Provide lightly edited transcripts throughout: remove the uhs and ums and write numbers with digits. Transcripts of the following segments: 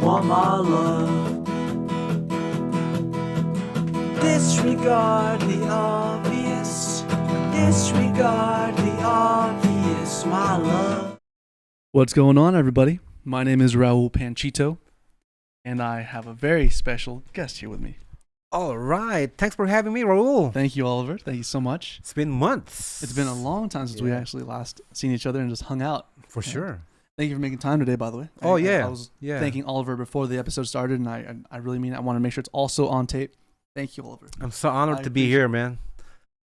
want my love. Disregard the obvious. Disregard the obvious, my love. What's going on, everybody? My name is Raul Panchito, and I have a very special guest here with me. All right. Thanks for having me, Raul. Thank you, Oliver. Thank you so much. It's been months. It's been a long time since we actually last seen each other and just hung out. For sure. Thank you for making time today, by the way. Oh, I was thanking Oliver before the episode started, and I really mean it. I want to make sure it's also on tape. Thank you, Oliver. I'm so honored to be here, man.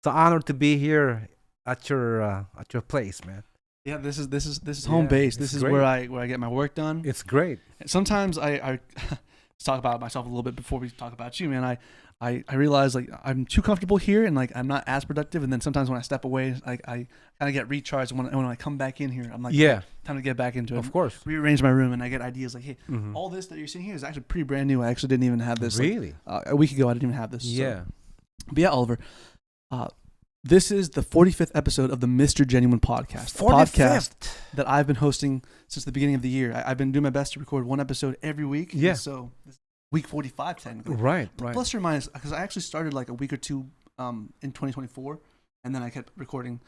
So honored to be here at your place, man. Yeah, this is home base. This is where I get my work done. It's great. Sometimes I let's talk about myself a little bit before we talk about you, man. I realize like I'm too comfortable here and like I'm not as productive, and then sometimes when I step away, like I kind of get recharged. When I come back in here, I'm like, time to get back into it. Of course. Rearrange my room, and I get ideas like, hey, all this that you're seeing here is actually pretty brand new. I actually didn't even have this. Really? A week ago, I didn't even have this. Yeah. So. But yeah, Oliver, this is the 45th episode of the Mr. Genuine podcast. 45th. Podcast that I've been hosting since the beginning of the year. I've been doing my best to record one episode every week. Yeah. So week 45 technically. Right. Plus or minus, because I actually started like a week or two in 2024, and then I kept recording.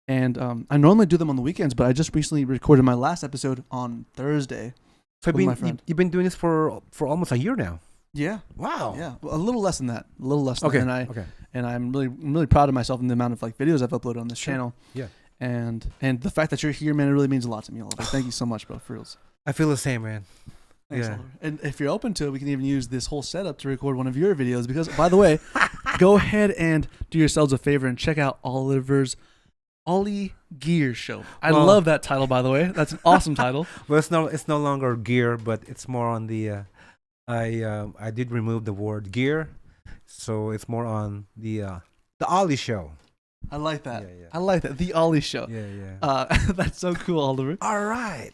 And I normally do them on the weekends, but I just recently recorded my last episode on Thursday. So you've been doing this for almost a year now. Yeah. Wow. Yeah. Well, a little less than that. A little less than Okay. that. And I'm really proud of myself and the amount of like videos I've uploaded on this channel. Yeah. And the fact that you're here, man, it really means a lot to me, Oliver. Thank you so much, bro, for reals. I feel the same, man. Thanks, Oliver. And if you're open to it, we can even use this whole setup to record one of your videos. Because, by the way, go ahead and do yourselves a favor and check out Oliver's Ollie Gear Show. I love that title, by the way. That's an awesome title. Well, it's no longer gear, but it's more on the. I did remove the word gear, so it's more on the Ollie Show. I like that. Yeah. I like that. The Ollie Show. Yeah. That's so cool, Oliver. All right.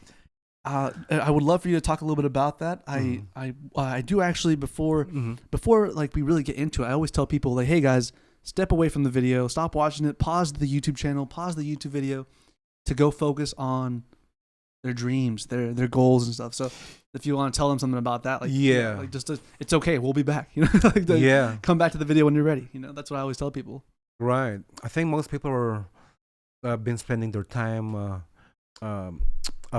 I would love for you to talk a little bit about that. I do actually before like we really get into it. I always tell people like, hey guys, step away from the video, stop watching it, pause the YouTube channel, pause the YouTube video, to go focus on their dreams, their goals and stuff. So if you want to tell them something about that, like like just it's okay, we'll be back. You know, come back to the video when you're ready. You know, that's what I always tell people. Right. I think most people are been spending their time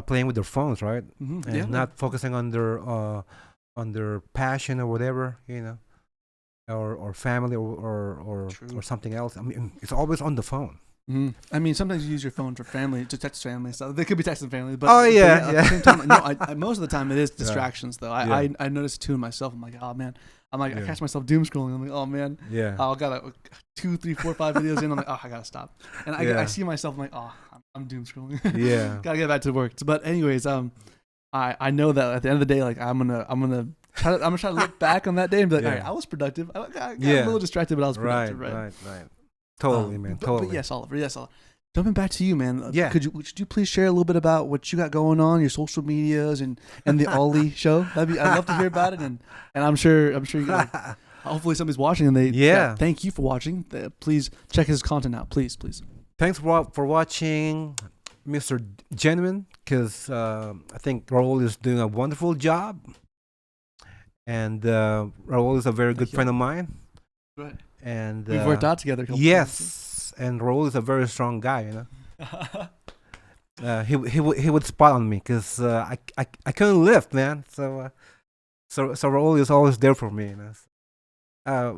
playing with their phones, right? And not focusing on their passion or whatever, you know, or family or something else. I mean, it's always on the phone. I mean, sometimes you use your phone for family, to text family. So they could be texting family, but yeah. At the same time, no, most of the time it is distractions. Though I notice it too in myself. I'm like, oh man, I catch myself doom scrolling. I'm like, oh man, I got 2, 3, 4, 5 videos in. I'm like, oh, I gotta stop. And I see myself. I'm like, oh, I'm doom scrolling. Gotta get back to work. But anyways, I know that at the end of the day, like I'm gonna try to look back on that day and be like, all right, I was productive. I got a little distracted, but I was productive. Right. Totally, man. Totally. But yes, Oliver. Jumping back to you, man. Could you please share a little bit about what you got going on, your social medias and the Ollie show? I'd love to hear about it, and I'm sure you like, hopefully somebody's watching and they thank you for watching. Please check his content out, please. Thanks for watching, Mr. Genuine, because I think Raul is doing a wonderful job, and Raul is a very good friend of mine. Right. And we've worked out together. Yes, and Raul is a very strong guy, you know. He would spot on me because I couldn't lift, man. So Raul is always there for me, you know.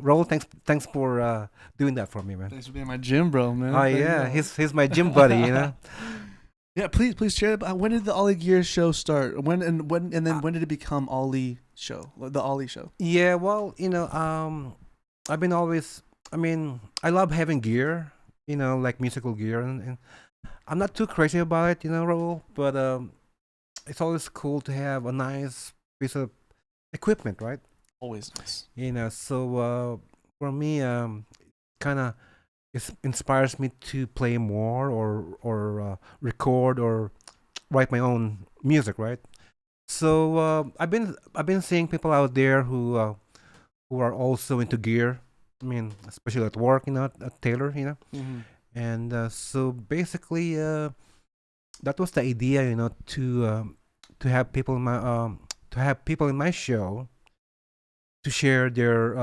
Raul, thanks for doing that for me, man. Thanks for being my gym bro, man. Oh yeah, he's my gym buddy, you know. Yeah, please share. When did the Ollie Gear Show start? When did it become Ollie Show? The Ollie Show. Yeah, well, you know, I've been always. I mean, I love having gear, you know, like musical gear, and I'm not too crazy about it, you know, Raul. But it's always cool to have a nice piece of equipment, right? Always nice. You know, so for me, kind of it inspires me to play more or record or write my own music, right? So I've been seeing people out there who are also into gear. I mean, especially at work, you know, at Taylor, you know. Mm-hmm. And so basically, that was the idea, you know, to have people to have people in my show to share their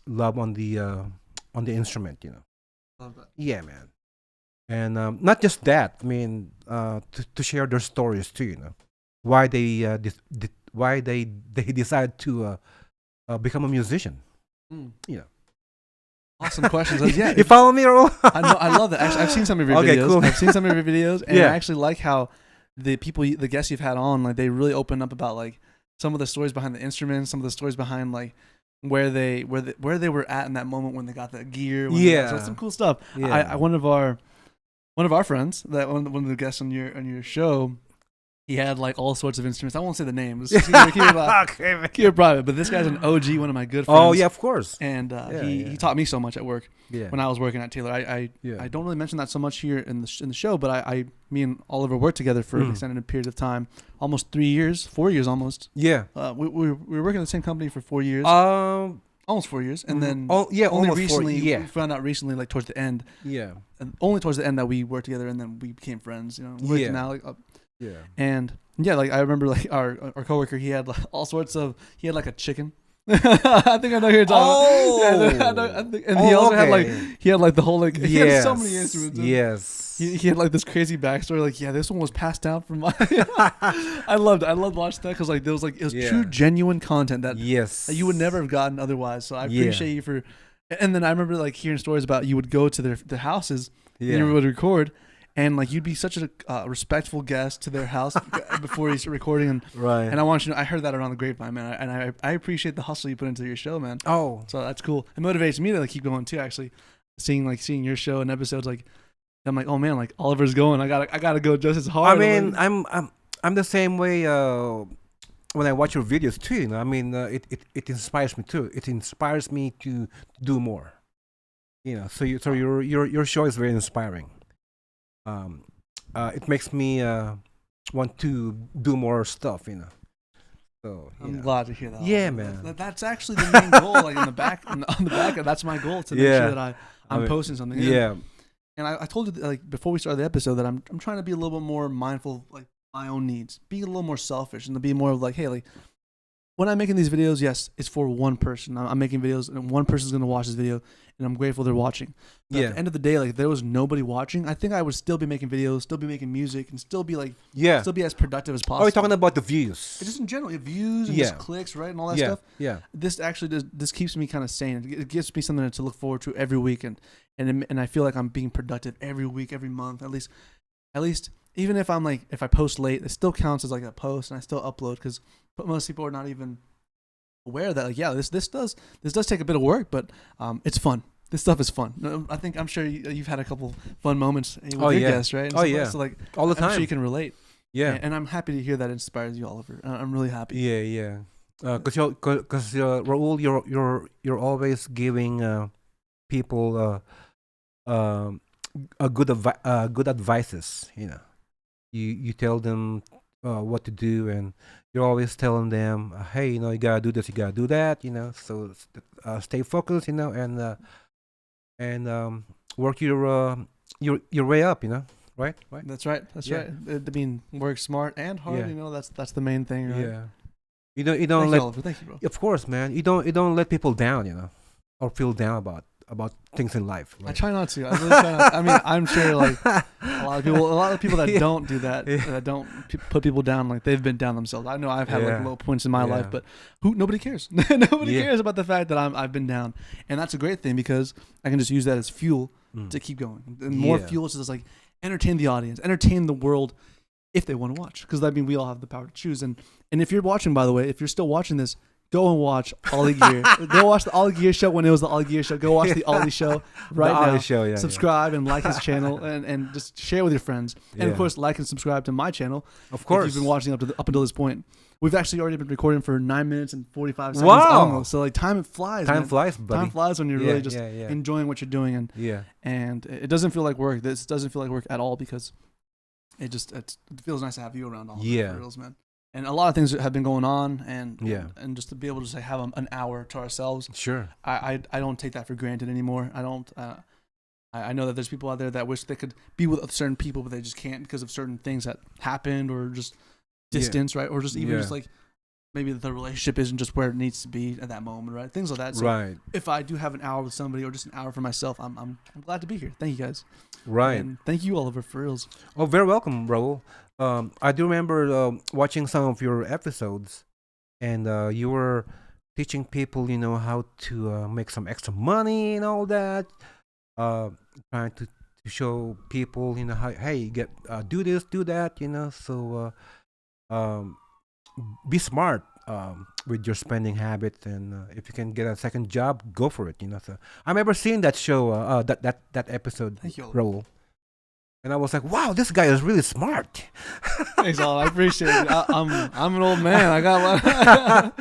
love on the instrument. Love that. Yeah, man. And not just that. I mean, to share their stories too. Why why they decide to become a musician. Mm. Yeah. Awesome questions. Yeah, You follow me, or I know, I love that. Actually, I've seen some of your Okay, videos. cool. I've seen some of your videos, and Yeah. I actually like how the guests you've had on, like they really open up about like some of the stories behind the instruments, some of the stories behind like where they were at in that moment when they got that gear. So it's some cool stuff. Yeah. One of our friends, that one of the guests on your show, he had like all sorts of instruments. I won't say the names. Keep it private. But this guy's an OG, one of my good friends. Oh yeah, of course. And he taught me so much at work Yeah. when I was working at Taylor. I don't really mention that so much here in the show, but me and Oliver worked together for an extended period of time, almost 3 years, 4 years almost. Yeah. We were working at the same company for 4 years, almost 4 years, and then only almost recently 4, yeah. we found out recently, like towards the end, Yeah. and only towards the end that we worked together, and then we became friends. We're Yeah. now like. Yeah. And yeah, like I remember, like our coworker, he had like all sorts of. He had like a chicken. I think I know who you're talking about. And he also had like the whole like he had so many instruments. Yes. He had like this crazy backstory. Like, yeah, this one was passed down from my. I loved watching that because like there was like it was true genuine content that you would never have gotten otherwise. So I appreciate you for. And then I remember like hearing stories about you would go to their houses and you would record. And like you'd be such a respectful guest to their house before you start recording, and and I want you to know, I heard that around the grapevine, man, and I appreciate the hustle you put into your show, man. Oh, so that's cool. It motivates me to like keep going too. Actually, seeing your show and episodes, like I'm like, oh man, like Oliver's going, I gotta go just as hard. I mean, I'm the same way when I watch your videos too. I mean, it inspires me too. It inspires me to do more. So your show is very inspiring. It makes me want to do more stuff, So I'm glad to hear that. Yeah, man. That's actually the main goal. Like on the back, that's my goal to make sure that I'm posting something. Yeah. And I told you like before we started the episode that I'm trying to be a little bit more mindful of like my own needs, being a little more selfish, and to be more of like, hey, like when I'm making these videos, yes, it's for one person. I'm making videos, and one person's gonna watch this video, and I'm grateful they're watching. But at the end of the day, like if there was nobody watching, I think I would still be making videos, still be making music, and still be like, still be as productive as possible. Oh, you're talking about the views. Just in general, views and just clicks, right, and all that stuff. Yeah. This actually this keeps me kind of sane. It gives me something to look forward to every week, and I feel like I'm being productive every week, every month, at least. Even if I'm like, if I post late, it still counts as like a post, and I still upload because most people are not even aware that like, yeah, this does take a bit of work, but it's fun. This stuff is fun. I'm sure you've had a couple fun moments with your guests, right? And so like all the time. I'm sure you can relate. Yeah, and I'm happy to hear that inspires you, Oliver. I'm really happy. Yeah. Because Raul, you're always giving people a good advices. You tell them what to do, and you're always telling them, hey, you gotta do this, you gotta do that, So stay focused, and work your way up, right? That's right. Right. I mean, work smart and hard. That's the main thing, right? Yeah. You don't let. Oliver. Thank you, bro. Of course, man. You don't let people down, or feel down about things in life. Right? I try not to. I really try not. I mean, I'm sure like a lot of people that don't do that, that don't put people down, like they've been down themselves. I know I've had like low points in my life, but nobody cares. Nobody cares about the fact that I've been down, and that's a great thing because I can just use that as fuel to keep going. And more fuel to just like entertain the audience, entertain the world if they want to watch. Because I mean, we all have the power to choose. And if you're watching, by the way, if you're still watching this, go and watch Ollie Gear. Go watch the Ollie Gear show when it was the Ollie Gear show. Go watch the Ollie show right now. Ollie show, subscribe and like his channel and just share with your friends. And of course, like and subscribe to my channel. Of course. If you've been watching up until this point. We've actually already been recording for 9 minutes and 45 seconds. Wow. Almost. So like time flies. Time flies, buddy. Time flies when you're really just enjoying what you're doing. And it doesn't feel like work. This doesn't feel like work at all because it feels nice to have you around all the reels, man. And a lot of things have been going on, and just to be able to say have an hour to ourselves. Sure. I don't take that for granted anymore. I don't. I know that there's people out there that wish they could be with certain people, but they just can't because of certain things that happened or just distance, right? Or just even just like maybe the relationship isn't just where it needs to be at that moment, right? Things like that. So Right. if I do have an hour with somebody or just an hour for myself, I'm glad to be here. Thank you guys. Right. And thank you, Oliver, for reals. Oh, very welcome, Raul. I do remember watching some of your episodes, and you were teaching people, how to make some extra money and all that. Trying to show people, how, hey, get do this, do that, So be smart with your spending habits, and if you can get a second job, go for it, So I remember seeing that show, that episode, Thank you, Raul. And I was like, "Wow, this guy is really smart." Thanks, Oliver. I appreciate it. I'm an old man. I got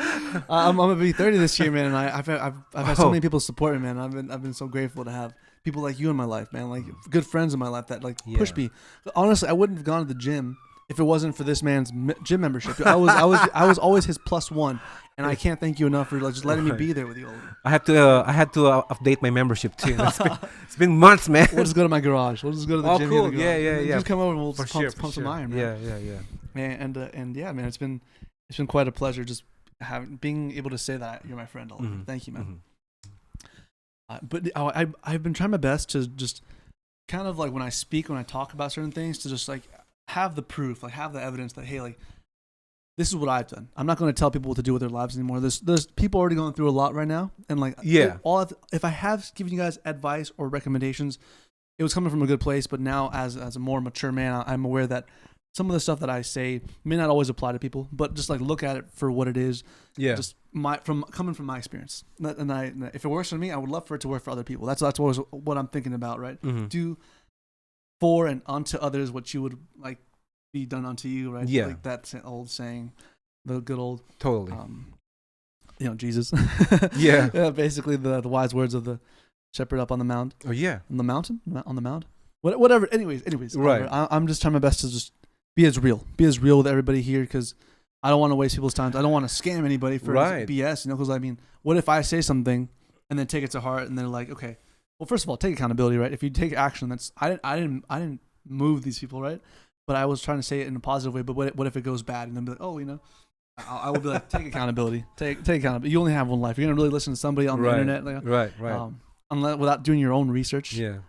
I'm gonna be 30 this year, man. And I've had so many people support me, man. I've been so grateful to have people like you in my life, man. Like good friends in my life that push me. Honestly, I wouldn't have gone to the gym if it wasn't for this man's gym membership. I was always his plus one, and I can't thank you enough for just letting me be there with you, Oliver. I had to update my membership too. It's been months, man. We'll just go to my garage. We'll just go to the gym. Cool. Here in the garage. Yeah. Just come over and we'll For just sure, pump some iron, man. Yeah. And yeah, man, it's been quite a pleasure just being able to say that you're my friend, Oliver. Mhm. Thank you, man. Mhm. But I've been trying my best to just kind of like when I talk about certain things to just like have the proof, like have the evidence that hey, like this is what I've done. I'm not going to tell people what to do with their lives anymore. There's people already going through a lot right now, and like if I have given you guys advice or recommendations, it was coming from a good place. But now as a more mature man, I'm aware that some of the stuff that I say may not always apply to people, but just like look at it for what it is. Yeah. Just coming from my experience, and if it works for me, I would love for it to work for other people. That's always what I'm thinking about, right? Mhm. Do for and unto others what you would like be done unto you, right? Yeah. Like that's an old saying, the good old Totally. Jesus. Yeah. Basically the wise words of the shepherd up on the mount, Oh yeah. on the mountain, on the mount, whatever. Anyways, Right. I'm just trying my best to just be as real with everybody here because I don't want to waste people's time. I don't want to scam anybody for Right. BS, because I mean, what if I say something and then take it to heart and they're like, okay, well, first of all, take accountability, right? If you take action, that's I didn't move these people, right? But I was trying to say it in a positive way. But what if it goes bad? And then be like, oh, I will be like, take accountability, take accountability. You only have one life. You're gonna really listen to somebody on the internet, like, Right. unless without doing your own research. Yeah.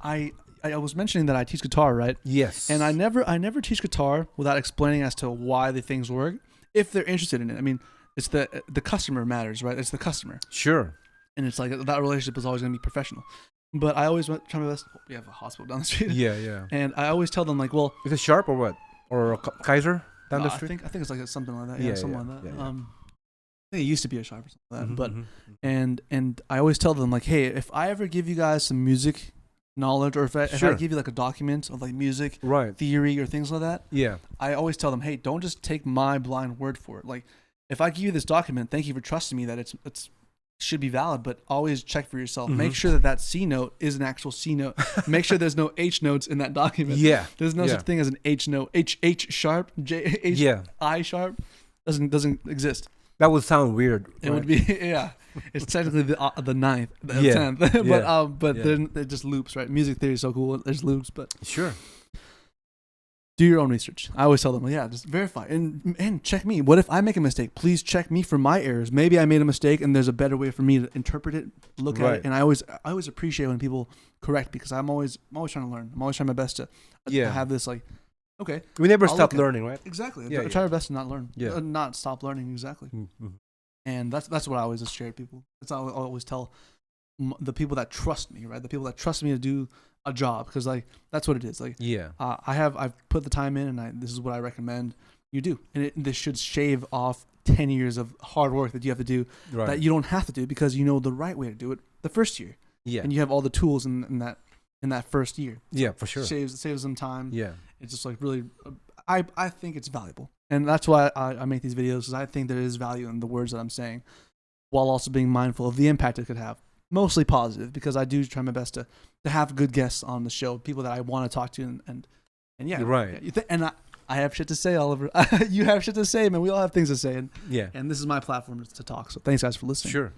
I was mentioning that I teach guitar, right? Yes. And I never teach guitar without explaining as to why the things work. If they're interested in it, I mean, it's the customer matters, right? It's the customer, Sure. and it's like that relationship is always gonna be professional. But I always try my best. We have a hospital down the street. Yeah. And I always tell them like, well, Is it Sharp or what? Or a Kaiser down the street? I think it's like something like that. Yeah, Yeah, something yeah, like that. yeah, yeah. I think it used to be a Sharp or something like that. Mhm, But mhm. and I always tell them like, hey, if I ever give you guys some music knowledge, or if I Sure. give you like a document of like music Right. theory or things like that, Yeah. I always tell them, hey, don't just take my blind word for it. Like, if I give you this document, thank you for trusting me that it's should be valid, but always check for yourself. Mhm. Make sure that C note is an actual C note. Make sure there's no H notes in that document. Yeah. There's no Yeah. such thing as an H note. H sharp, J H Yeah. I sharp doesn't exist. That would sound weird. It would be yeah. It's technically the ninth, the Yeah. 10th, Yeah. but Yeah. then it just loops, right? Music theory is so cool. There's loops, but Sure. do your own research. I always tell them, yeah, just verify and check me. What if I make a mistake? Please check me for my errors. Maybe I made a mistake and there's a better way for me to interpret it, look at Right. it. And I always appreciate when people correct me because I'm always trying to learn. I'm always trying my best to have this like, okay, We never I'll stop look at it. learning, right? exactly. Yeah, I try my best to not learn, Yeah. not stop learning. Exactly. Mm-hmm. And that's what I always just share with people. That's what I always tell the people that trust me, right? The people that trust me to do a job because like that's what it is. Like Yeah. I've put the time in, and this is what I recommend you do. And this should shave off 10 years of hard work that you have to do Right. that you don't have to do because you know the right way to do it the first year, Yeah. and you have all the tools in that first year. Yeah, for sure. Saves them time. Yeah. It's just like really, I think it's valuable, and that's why I make these videos because I think there is value in the words that I'm saying, while also being mindful of the impact it could have. Mostly positive because I do try my best to have good guests on the show, people that I want to talk to, and yeah, Right. Yeah, and I have shit to say, Oliver. You have shit to say, man. We all have things to say, Yeah. and this is my platform to talk. So thanks guys for listening. Sure.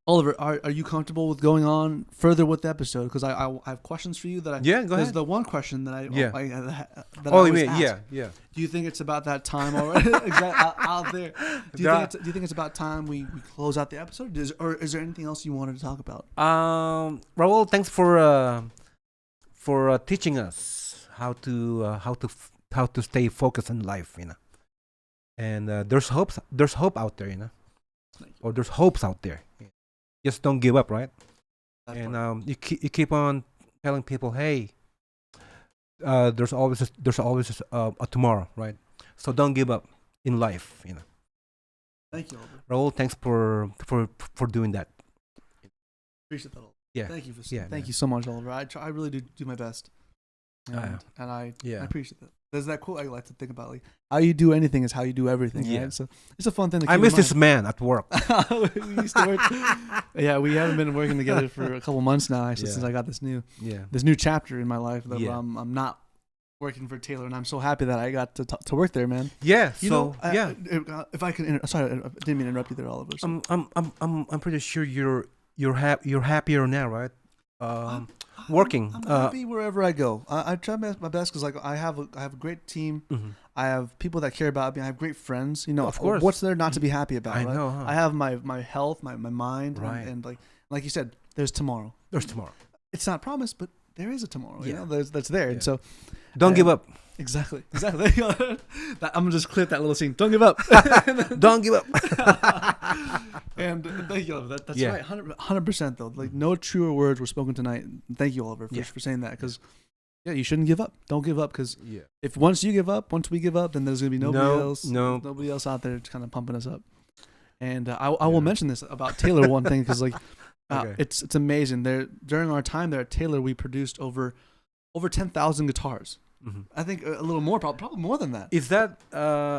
Oliver, are you comfortable with going on further with the episode? Because I have questions for you that I Yeah, go There's ahead. the one question that I Yeah. that I Oh, you always mean ask. yeah. Do you think it's about that time already? Out there. Do you think it's about time we close out the episode? Or is there anything else you wanted to talk about? Raul, thanks for teaching us how to stay focused in life, And there's hope out there, or there's hopes out there. Just don't give up, right? And you keep on telling people, hey, there's always a tomorrow, right? So don't give up in life, Thank you, Oliver. Raul, thanks for doing that. Appreciate that, Oliver. Yeah. Thank you Yeah, thank man. you so much, Oliver. I really do my best, and I appreciate that. There's that quote I like to think about, like how you do anything is how you do everything. Yeah. Right? So it's a fun thing to keep I in miss mind. this man at work. We used to work. Yeah, we haven't been working together for a couple months now, actually, Yeah. since I got this new Yeah. chapter in my life. That Yeah. I'm not working for Taylor, and I'm so happy that I got to work there, man. Yeah. You So know, if I can, sorry, I didn't mean to interrupt you there, Oliver. So. I'm pretty sure you're happier now, right? Working. I'm happy wherever I go. I try my best because like I have a great team. Mhm. I have people that care about me. I have great friends. Of course. What's there not to be happy about? I right? know, huh? I have my health, my mind, Right. and like you said, there's tomorrow. There's tomorrow. It's not promised, but there is a tomorrow. Yeah. That's there. Yeah. And so Don't give up. exactly. I'm gonna just clip that little scene. Don't give up. Don't give up. And thank you, Oliver. That's Yeah. right. 100% though. Like no truer words were spoken tonight. Thank you, Oliver, Yeah. for saying that. Because you shouldn't give up. Don't give up. Because Yeah. if once we give up, then there's gonna be No. nobody else out there kind of pumping us up. And I will mention this about Taylor one thing because like Okay. it's amazing. During our time there at Taylor, we produced over 10,000 guitars. Mhm. I think a little more, probably more than that. Is that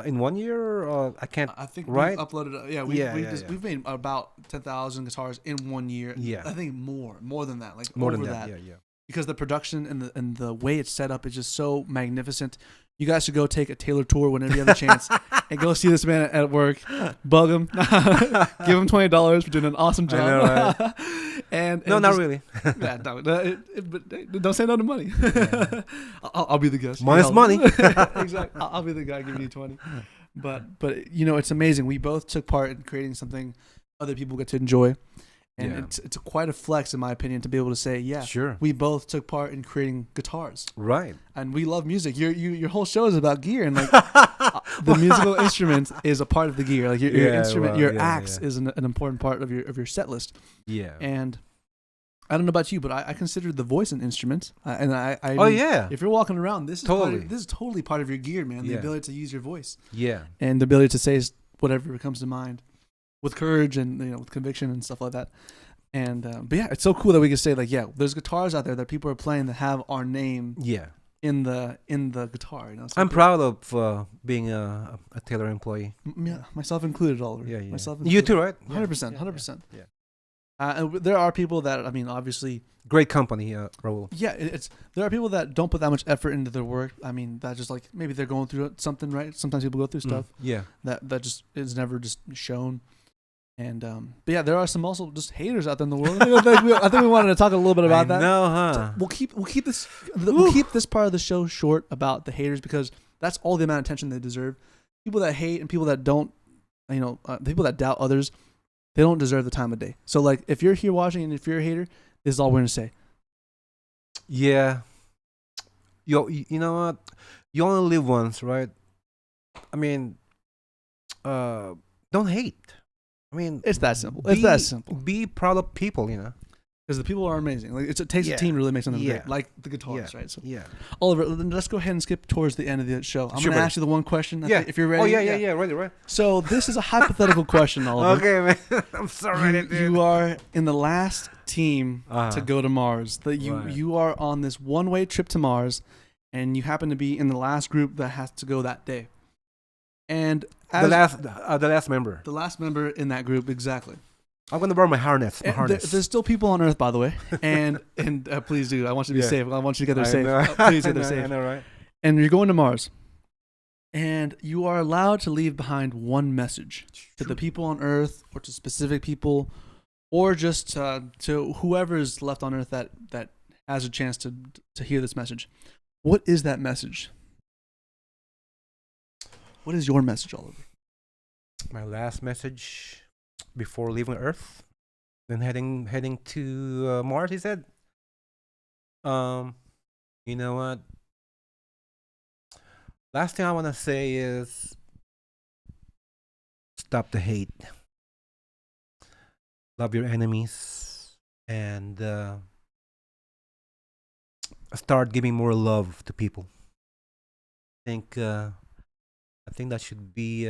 in 1 year? Or I can't. I think right? we've uploaded. Yeah. We've made about 10,000 guitars in 1 year. Yeah. I think more than that. Like More over than that. Yeah. because the production and the way it's set up is just so magnificent. You guys should go take a Taylor tour whenever you have a chance and go see this man at work. Bug him, give him $20 for doing an awesome job. I know, and No, not just- really. Yeah, but don't say no to money. I'll be the guest. Money's Yeah, money. Exactly. I'll be the guy giving you 20. But it's amazing. We both took part in creating something other people get to enjoy, and Yeah. it's quite a flex in my opinion to be able to say, yeah, Sure. we both took part in creating guitars, Right. and we love music. Your whole show is about gear, and like the musical instrument is a part of the gear. Like your Yeah, instrument, well, your yeah, axe is an important part of your set list. Yeah. And I don't know about you, but I consider the voice an instrument. I Oh yeah. if you're walking around, this is Totally. this is totally part of your gear, man. The Yeah. ability to use your voice Yeah. and the ability to say whatever comes to mind with courage and with conviction and stuff like that. And but yeah, it's so cool that we can say like, yeah, there's guitars out there that people are playing that have our name Yeah. in the guitar. It's so I'm cool. proud of being a Taylor employee. Yeah, myself included, Oliver. Yeah. Yeah. Myself You included. too, right? 100%, Yeah, 100%. Yeah. And there are people that obviously. Great company, Raul. Yeah, there are people that don't put that much effort into their work. That just like maybe they're going through something, right? Sometimes people go through stuff Yeah. that just is never just shown. And but yeah, there are some also just haters out there in the world. I think we wanted to talk a little bit about that. No, huh? So we'll keep this part of the show short about the haters because that's all the amount of attention they deserve. People that hate and people that don't, people that doubt others, they don't deserve the time of day. So like, if you're here watching and if you're a hater, this is all we're gonna say. Yeah. You know what? You only live once, right? I mean, don't hate. I mean, It's that simple. It's that simple. Be proud of people, Because the people are amazing. Like it takes Yeah. a team to really make something Yeah. great, like the guitars, right? So Yeah. Oliver, let's go ahead and skip towards the end of the show. I'm Sure, gonna buddy. ask you the one question. Yeah. If you're ready. Oh yeah. Ready, right? So this is a hypothetical question, Oliver. Okay, man. I'm sorry, You are in the last team Uh-huh. to go to Mars. Right. You are on this one-way trip to Mars, and you happen to be in the last group that has to go that day. And the last member. the last member in that group, exactly. I'm gonna wear my harness. And there's still people on Earth, by the way, and please, dude, I want you to be Yeah. safe. I want you to get there I safe. know. Please get there I safe. know, right? And you're going to Mars, and you are allowed to leave behind one message to the people on Earth or to specific people or just to whoever is left on earth that has a chance to hear this message. What is that message? What is your message, Oliver? My last message before leaving Earth, then heading to Mars. He said, you know what? Last thing I want to say is stop the hate, love your enemies, and start giving more love to people. I think that should be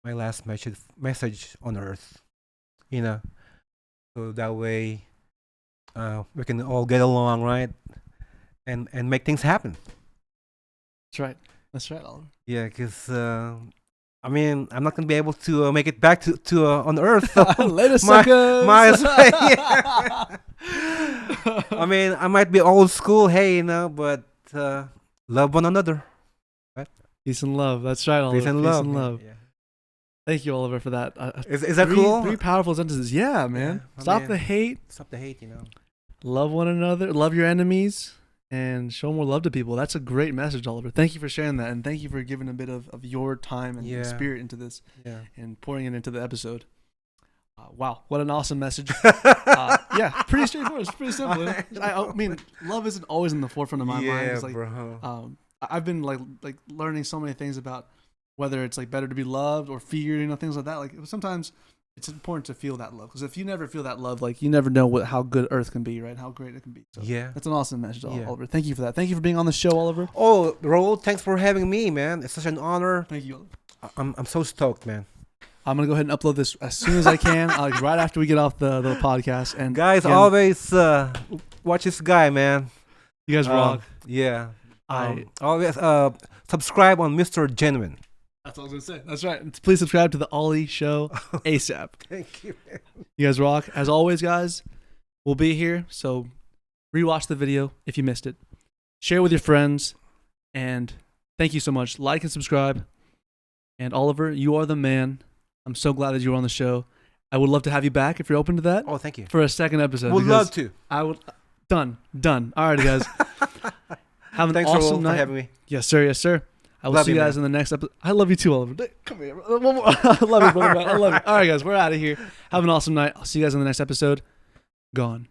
my last message on Earth. You know, so that way we can all get along, right? And make things happen. That's right. That's right, Oliver. Yeah, because I mean, I'm not gonna be able to make it back to on Earth. So Later, suckers. yeah. I mean, I might be old school, hey, but love one another. Peace and love. That's right, Oliver. Peace and love. Man. Yeah. Thank you, Oliver, for that. Is that cool? Three powerful sentences. Yeah, man. Yeah, Stop the hate. Stop the hate. Love one another. Love your enemies. And show more love to people. That's a great message, Oliver. Thank you for sharing that. And thank you for giving a bit of your time and spirit into this and pouring it into the episode. Wow, what an awesome message. Yeah, pretty straightforward. It's pretty simple. I mean, love isn't always in the forefront of my mind. It's like, bro. I've been like learning so many things about whether it's like better to be loved or feared, things like that. Like sometimes it's important to feel that love, because if you never feel that love, like you never know how good Earth can be, right? How great it can be. So that's an awesome message, Oliver. Thank you for that. Thank you for being on the show, Oliver. Oh, Raul, thanks for having me, man. It's such an honor. Thank you, Oliver. I'm so stoked, man. I'm gonna go ahead and upload this as soon as I can, like right after we get off the podcast. And guys, always watch this guy, man. You guys rock. Yeah. Always subscribe on Mr. Genuine. That's what I was gonna say. That's right. Please subscribe to the Ollie Show ASAP. Thank you, man. You guys rock. As always, guys, we'll be here. So rewatch the video if you missed it. Share with your friends. And thank you so much. Like and subscribe. And Oliver, you are the man. I'm so glad that you were on the show. I would love to have you back if you're open to that. Oh, thank you. For a second episode. Would love to. I would. Done. All right, guys. Have an Thanks awesome night. for having me. Yes, sir. Yes, sir. I will see you guys in the next episode. I love you too, Oliver. Come here. I love you, brother. I love you. All right, guys. We're out of here. Have an awesome night. I'll see you guys in the next episode. Gone.